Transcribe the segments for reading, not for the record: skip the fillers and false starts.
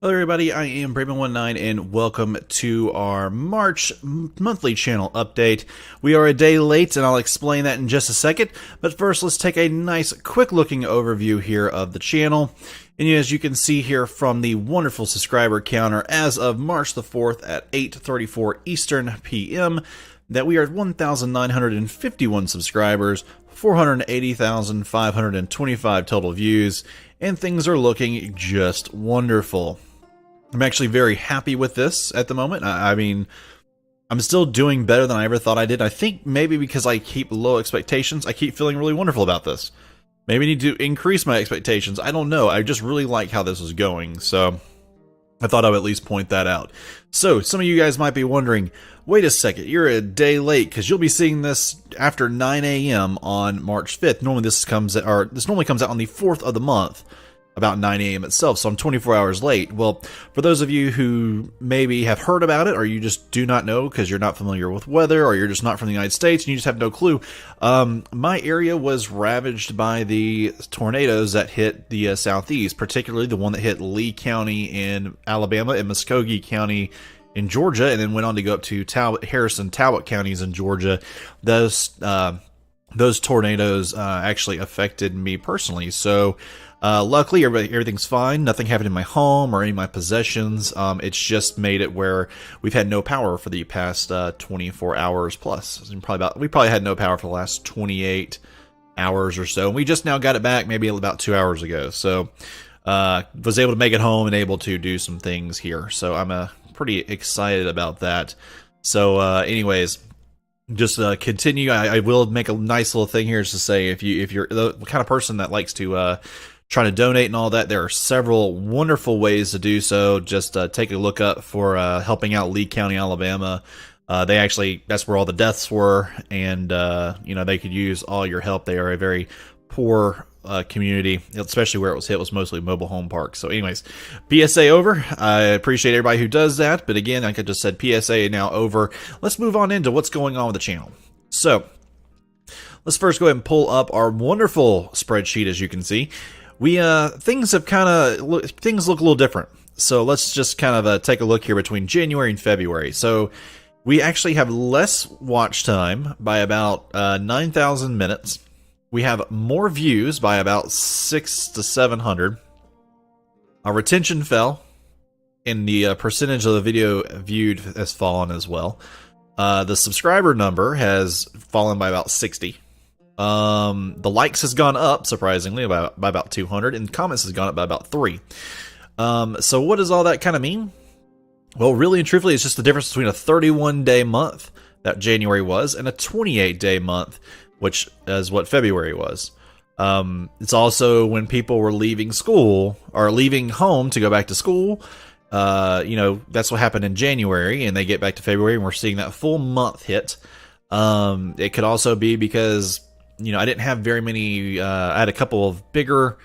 Hello everybody, I am Brantman19 and welcome to our March monthly channel update. We are a day late and I'll explain that in just a second, but first let's take a nice quick looking overview here of the channel. And as you can see here from the wonderful subscriber counter as of March the 4th at 8:34 Eastern PM, that we are at 1,951 subscribers, 480,525 total views, and things are looking just wonderful. I'm actually very happy with this at the moment. I mean, I'm still doing better than I ever thought I did. I think maybe because I keep low expectations, I keep feeling really wonderful about this. Maybe I need to increase my expectations. I don't know. I just really like how this is going, so I thought I would at least point that out. So, some of you guys might be wondering, wait a second, you're a day late, because you'll be seeing this after 9 a.m. on March 5th. Normally this comes out on the 4th of the month, about 9 a.m. itself, so I'm 24 hours late. Well, for those of you who maybe have heard about it, or you just do not know because you're not familiar with weather, or you're just not from the United States and you just have no clue, my area was ravaged by the tornadoes that hit the southeast, particularly the one that hit Lee County in Alabama and Muskogee County in Georgia, and then went on to go up to Harrison, Talbot counties in Georgia. Those tornadoes actually affected me personally, so luckily everything's fine. Nothing happened in my home or any of my possessions. It's just made it where we've had no power for the past 24 hours plus. We probably had no power for the last 28 hours or so, and we just now got it back maybe about 2 hours ago. So was able to make it home and able to do some things here. So I'm pretty excited about that. So anyways, just continue. I will make a nice little thing here just to say, if you're the kind of person that likes to try to donate and all that, there are several wonderful ways to do so. Just take a look up for helping out Lee County, Alabama. That's where all the deaths were, and they could use all your help. They are a very poor community, especially where it was hit was mostly mobile home parks. So anyways, PSA over. I appreciate everybody who does that, but again, like I just said, PSA now over. Let's move on into what's going on with the channel. So let's first go ahead and pull up our wonderful spreadsheet. As you can see, things look a little different. So let's just kind of take a look here between January and February. So we actually have less watch time by about 9,000 minutes. We have more views by about 600 to 700. Our retention fell, and the percentage of the video viewed has fallen as well. The subscriber number has fallen by about 60. The likes has gone up, surprisingly, by about 200, and comments has gone up by about 3. So what does all that kind of mean? Well, really and truthfully, it's just the difference between a 31-day month that January was and a 28-day month, which is what February was. It's also when people were leaving school or leaving home to go back to school. That's what happened in January, and they get back to February, and we're seeing that full month hit. It could also be because I didn't have very many. I had a couple of bigger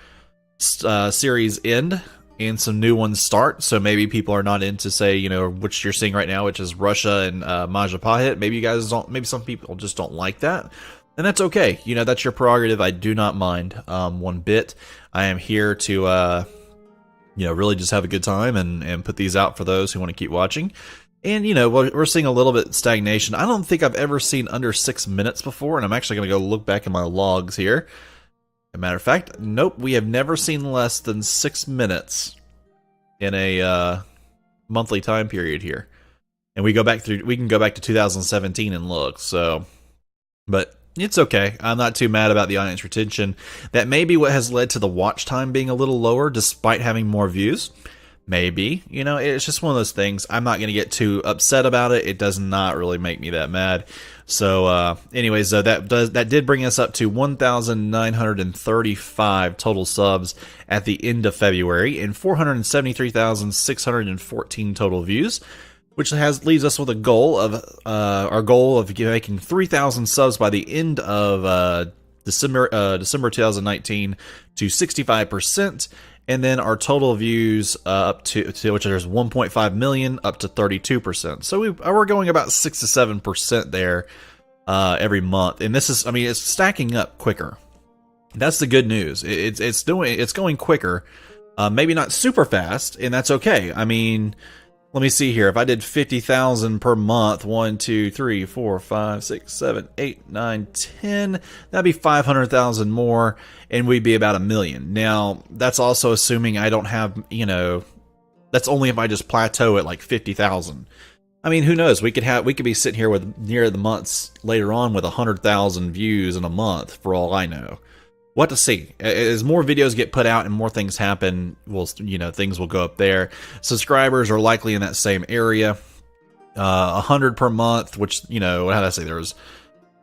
series end and some new ones start, so maybe people are not into, say, which you're seeing right now, which is Russia and Majapahit. Maybe you guys don't. Maybe some people just don't like that. And that's okay. That's your prerogative. I do not mind one bit. I am here to, really just have a good time and put these out for those who want to keep watching. And, we're seeing a little bit stagnation. I don't think I've ever seen under 6 minutes before, and I'm actually going to go look back in my logs here. As a matter of fact, nope, we have never seen less than 6 minutes in a monthly time period here. And we can go back to 2017 and look, so, but it's okay. I'm not too mad about the audience retention. That may be what has led to the watch time being a little lower despite having more views. Maybe. It's just one of those things. I'm not going to get too upset about it. It does not really make me that mad. So anyways, that did bring us up to 1,935 total subs at the end of February and 473,614 total views, which leaves us with a goal of our goal of making 3,000 subs by the end of December 2019 to 65%, and then our total views up to which there's 1.5 million up to 32%. So we're going about 6 to 7% there every month, and this is, it's stacking up quicker. That's the good news. It's going quicker Maybe not super fast, and that's okay. I mean, let me see here. If I did 50,000 per month, 1, 2, 3, 4, 5, 6, 7, 8, 9, 10, that'd be 500,000 more, and we'd be about 1 million. Now, that's also assuming I don't have, you know, that's only if I just plateau at like 50,000. I mean, who knows? We could be sitting here with near the months later on with 100,000 views in a month, for all I know. What to see. As more videos get put out and more things happen, things will go up there. Subscribers are likely in that same area. 100 per month, which, how did I say? There was,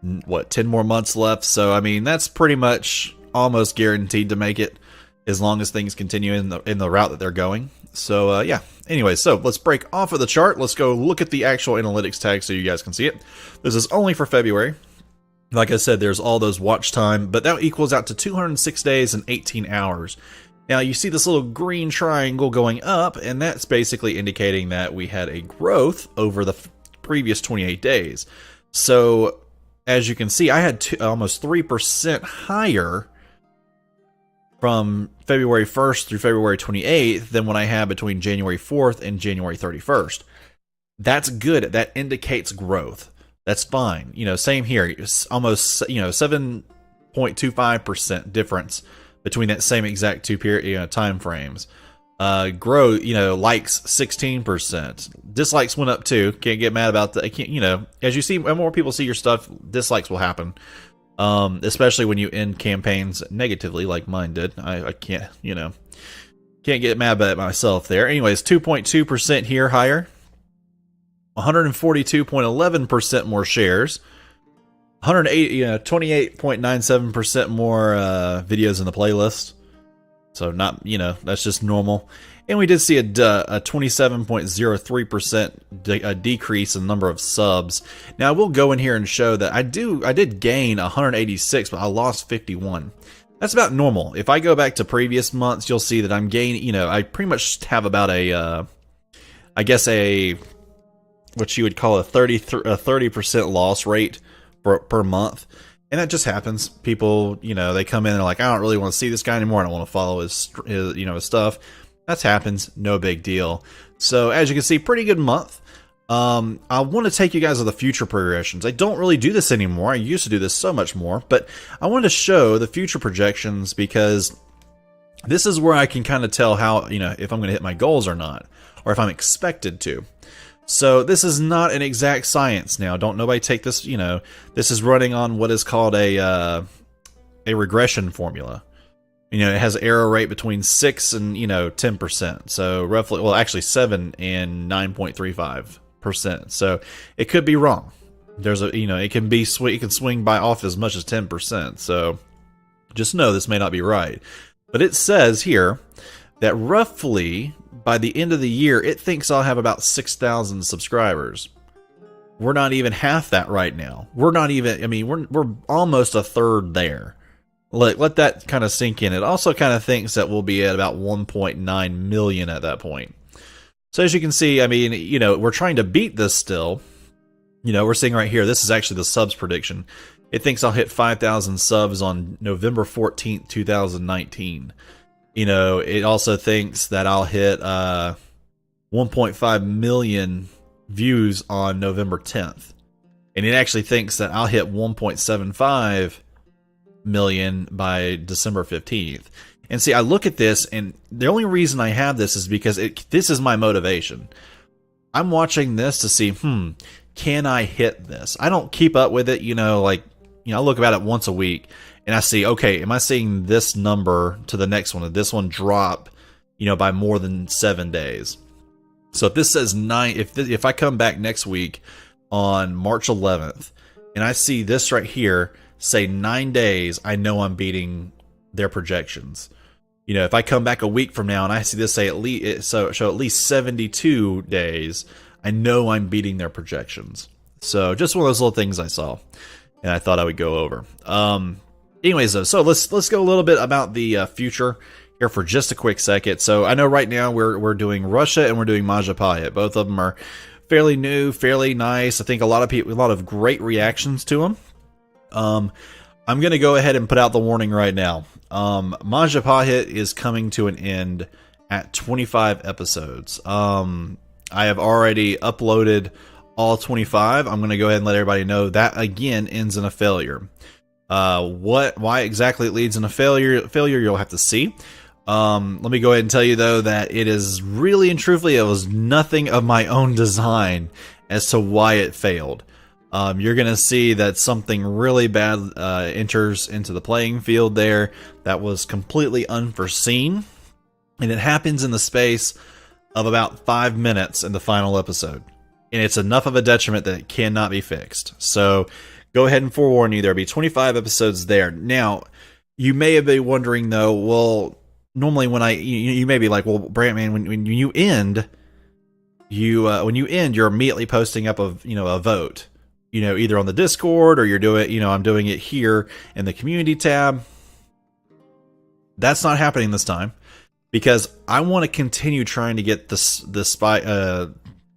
10 more months left. So, I mean, that's pretty much almost guaranteed to make it as long as things continue in the route that they're going. So, yeah. Anyway, so let's break off of the chart. Let's go look at the actual analytics tag so you guys can see it. This is only for February. Like I said, there's all those watch time, but that equals out to 206 days and 18 hours. Now, you see this little green triangle going up, and that's basically indicating that we had a growth over the previous 28 days. So, as you can see, I had almost 3% higher from February 1st through February 28th than what I had between January 4th and January 31st. That's good. That indicates growth. That's fine. Same here. It's almost, 7.25% difference between that same exact two time frames. Likes 16%. Dislikes went up too. Can't get mad about that. As you see, when more people see your stuff, dislikes will happen. Especially when you end campaigns negatively like mine did. I can't, can't get mad about it myself there. Anyways, 2.2% here higher. 142.11% more shares, 28.97% more videos in the playlist. So not, that's just normal. And we did see a 27.03% decrease in the number of subs. Now, we'll go in here and show that I did gain 186, but I lost 51. That's about normal. If I go back to previous months, you'll see that I'm gaining, I pretty much have about what you would call a 30% loss rate per month. And that just happens. People, they come in and they're like, I don't really want to see this guy anymore. I don't want to follow his stuff. That happens. No big deal. So as you can see, pretty good month. I want to take you guys to the future progressions. I don't really do this anymore. I used to do this so much more, but I wanted to show the future projections because this is where I can kind of tell how, if I'm going to hit my goals or not, or if I'm expected to. So this is not an exact science now. Don't nobody take this, this is running on what is called a regression formula. It has an error rate between 6 and, 10%. So roughly, well, actually 7 and 9.35%. So it could be wrong. There's it can swing by off as much as 10%. So just know this may not be right. But it says here that roughly by the end of the year, it thinks I'll have about 6,000 subscribers. We're not even half that right now. We're not even, we're almost a third there. Let that kind of sink in. It also kind of thinks that we'll be at about 1.9 million at that point. So as you can see, we're trying to beat this still. We're seeing right here, this is actually the subs prediction. It thinks I'll hit 5,000 subs on November 14th, 2019. It also thinks that I'll hit 1.5 million views on November 10th. And it actually thinks that I'll hit 1.75 million by December 15th. And see, I look at this, and the only reason I have this is because this is my motivation. I'm watching this to see, can I hit this? I don't keep up with it, I look about it once a week. And I see, okay, am I seeing this number to the next one? Did this one drop, by more than 7 days? So if this says 9, if I come back next week on March 11th, and I see this right here say 9 days, I know I'm beating their projections. If I come back a week from now and I see this say show at least 72 days, I know I'm beating their projections. So just one of those little things I saw, and I thought I would go over. Anyways, though, so let's go a little bit about the future here for just a quick second. So I know right now we're doing Russia and we're doing Majapahit. Both of them are fairly new, fairly nice. I think a lot of great reactions to them. I'm going to go ahead and put out the warning right now. Majapahit is coming to an end at 25 episodes. I have already uploaded all 25. I'm going to go ahead and let everybody know that again ends in a failure. Why exactly it leads in a failure you'll have to see. Let me go ahead and tell you though that it is really and truthfully, it was nothing of my own design as to why it failed. You're going to see that something really bad enters into the playing field there that was completely unforeseen. And it happens in the space of about 5 minutes in the final episode. And it's enough of a detriment that it cannot be fixed. So go ahead and forewarn you, there'll be 25 episodes there. Now, you may have been wondering though, well, normally when you may be like, well, Brantman, when you end, you're immediately posting up a vote. Either on the Discord or you're doing, I'm doing it here in the community tab. That's not happening this time because I want to continue trying to get the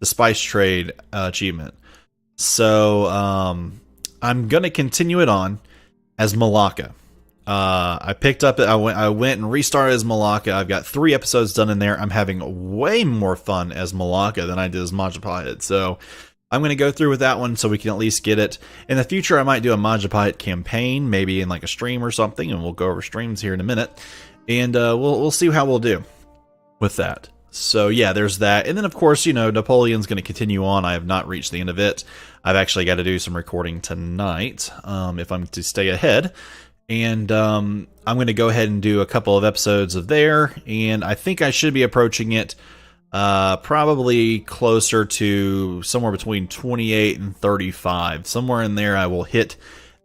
spice trade achievement. So I'm gonna continue it on as Malacca. I picked up. I went and restarted as Malacca. I've got 3 episodes done in there. I'm having way more fun as Malacca than I did as Majapahit. So I'm going to go through with that one so we can at least get it. In the future, I might do a Majapahit campaign, maybe in like a stream or something, and we'll go over streams here in a minute. And we'll see how we'll do with that. So yeah, there's that. And then of course, Napoleon's going to continue on. I have not reached the end of it. I've actually got to do some recording tonight if I'm to stay ahead. And I'm going to go ahead and do a couple of episodes of there. And I think I should be approaching it probably closer to somewhere between 28 and 35. Somewhere in there I will hit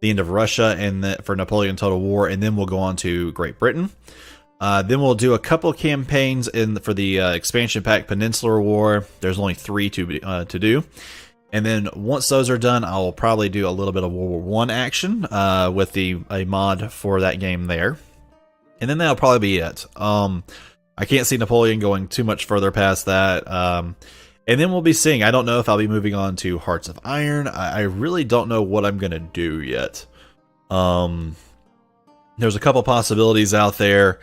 the end of Russia and for Napoleon Total War, and then we'll go on to Great Britain. Then we'll do a couple campaigns for the expansion pack Peninsular War. There's only 3 to do. And then once those are done, I'll probably do a little bit of World War I action with a mod for that game there. And then that'll probably be it. I can't see Napoleon going too much further past that. And then we'll be seeing. I don't know if I'll be moving on to Hearts of Iron. I really don't know what I'm going to do yet. There's a couple possibilities out there,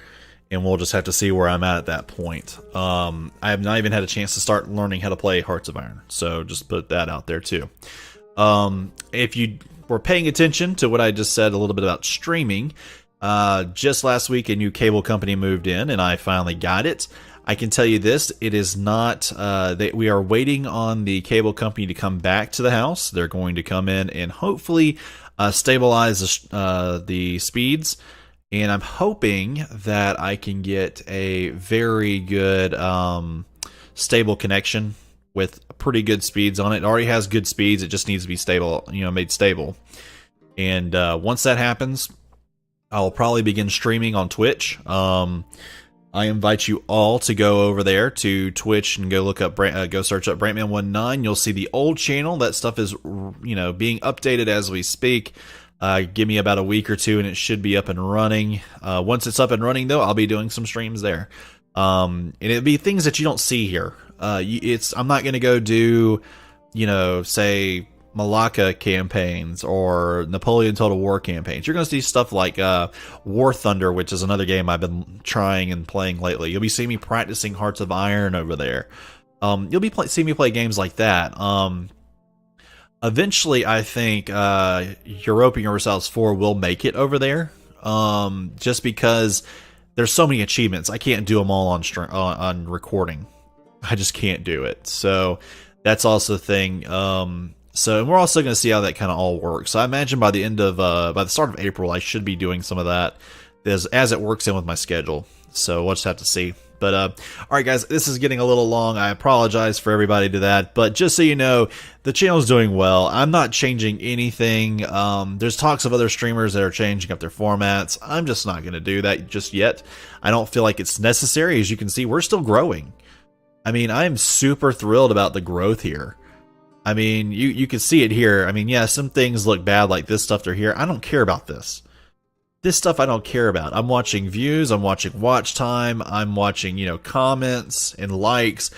and we'll just have to see where I'm at that point. I have not even had a chance to start learning how to play Hearts of Iron, so just put that out there too. If you were paying attention to what I just said a little bit about streaming, just last week a new cable company moved in, and I finally got it. I can tell you this, it is not, we are waiting on the cable company to come back to the house. They're going to come in and hopefully stabilize the speeds. And I'm hoping that I can get a very good stable connection with pretty good speeds on it. It already has good speeds. It just needs to be stable, made stable. And once that happens, I'll probably begin streaming on Twitch. I invite you all to go over there to Twitch and go look up, go search up Brantman19. You'll see the old channel. That stuff is, being updated as we speak. Give me about a week or two and it should be up and running. Once it's up and running though, I'll be doing some streams there. And it'll be things that you don't see here. I'm not going to go do, say Malacca campaigns or Napoleon Total War campaigns. You're going to see stuff like War Thunder, which is another game I've been trying and playing lately. You'll be seeing me practicing Hearts of Iron over there. You'll be seeing me play games like that. Eventually, I think Europa Universalis 4 will make it over there, just because there's so many achievements. I can't do them all on recording. I just can't do it. So that's also the thing. So we're also going to see how that kind of all works. So I imagine by the start of April, I should be doing some of that as it works in with my schedule. So we'll just have to see. But, all right, guys, this is getting a little long. I apologize for everybody to that. But just so you know, the channel's doing well. I'm not changing anything. There's talks of other streamers that are changing up their formats. I'm just not going to do that just yet. I don't feel like it's necessary. As you can see, we're still growing. I mean, I'm super thrilled about the growth here. I mean, you can see it here. I mean, yeah, some things look bad, like this stuff they're here. I don't care about this. This stuff I don't care about. I'm watching views, I'm watching watch time, I'm watching, comments and likes,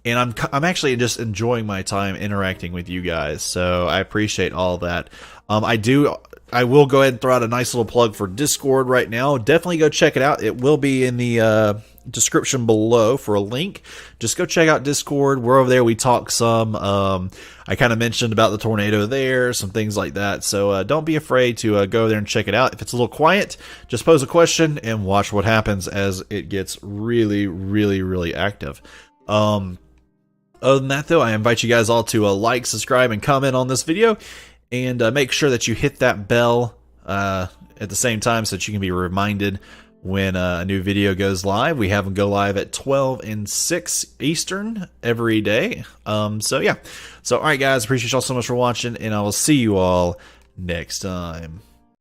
and I'm actually just enjoying my time interacting with you guys. So I appreciate all that. I do I will go ahead and throw out a nice little plug for Discord right now. Definitely go check it out. It will be in the description below for a link. Just go check out Discord. We're over there. We talk some. I kind of mentioned about the tornado there, some things like that. So don't be afraid to go there and check it out. If it's a little quiet, just pose a question and watch what happens as it gets really, really, really active. Other than that, though, I invite you guys all to like, subscribe, and comment on this video. And make sure that you hit that bell at the same time so that you can be reminded when a new video goes live. We have them go live at 12 and 6 Eastern every day. So, yeah. So, all right, guys. Appreciate y'all so much for watching, and I will see you all next time.